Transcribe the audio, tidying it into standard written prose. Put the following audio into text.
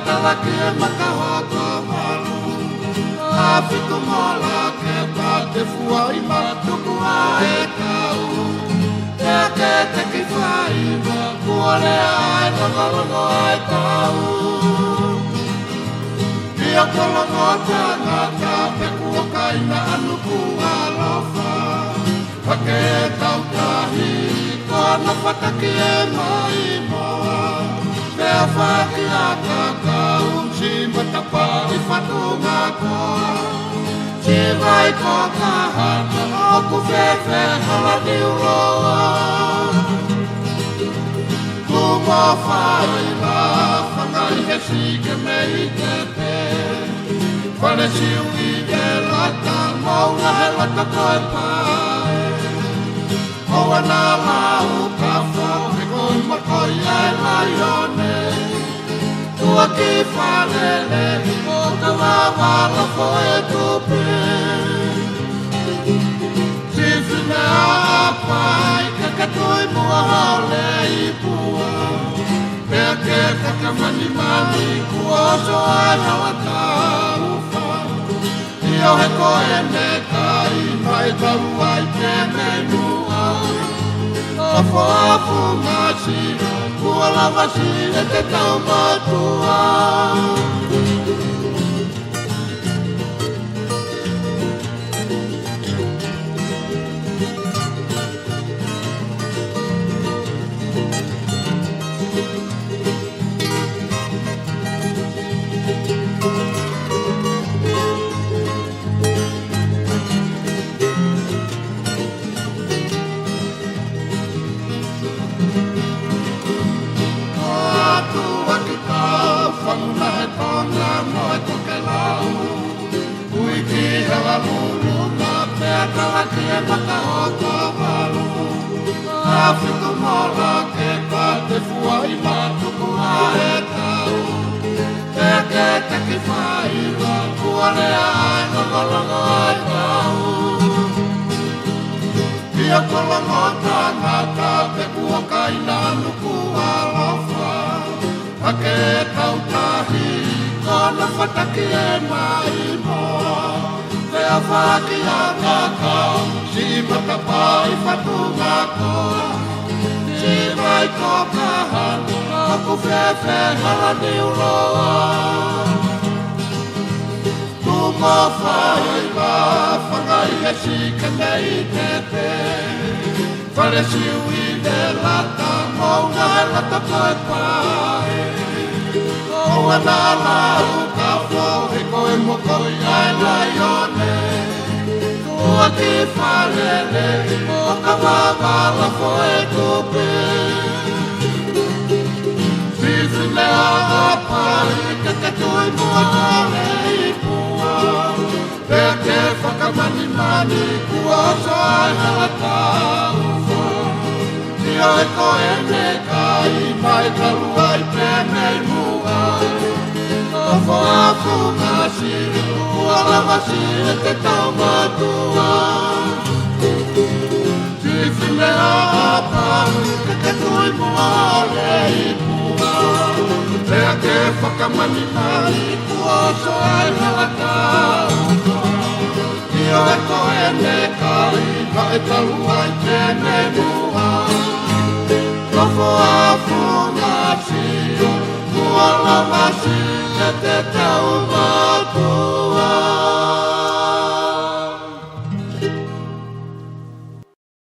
tala ke makahoko malu Afitu mola ke pate fua I matuku ae kau Ea ke te ki whaiva kuore ai longolongo ai tau Ia kolongo tangata pe kuokaina anu kualofa Pake tau tahi kona pataki e mai moa Pea whaki a kakau si matapa I whatunga koa Si vai ko kahana oku whewhe hala ni uroa Kumo whaila whangai he sike me I te pe Whane siu I te lata mauna he lata koe pae Oa nā lau ka whau he koi makoi ai lai one Tua ki whanele o ka wawala koe tupe Si whine a pai ka katoi mua haole I pua Pea ke kakamani mani kua so ai hawa ka ufa Io he koe me kai mai taru ai te me mua Afu masi kua lawasi e te tau matua Whanguna he tonga moe toke lau Ui ki hewa mulu na pea tala ki e makahoko malu Awhitu mola ke pate fua I matuku ae tau Pea ke teki whaiwa kuare ai longolongo ai tau Ia kolongo tangata pe kuokaina nuku alofa Ake tau tahi kona whataki e mai moa Pea whaki a kakau si matapa I whatunga koa Si mai ko kahana oku whewhe hala ni uroa Kumo whaiva whangai he sika nei te te Whare siu I te lata maunga he lata koe pae Oa nā lau ka whau he koe mokoi ai lai one Tua ki whanele o ka wawala koe tupe Whiwhine a pai ka katoi mua kore I pua Pea ke whakamani mani kua so ai hala tau Io e koe me kai mai talu ai pe mei mua Afu masi ua lawasi e te tau matua Si whine a pai ka katoi mua ole I pua Pea ke whakamani mai kua so ai hala tau Io e koe me kai mai talu ai pe mei mua Afu masi ua lawasi e te tau matua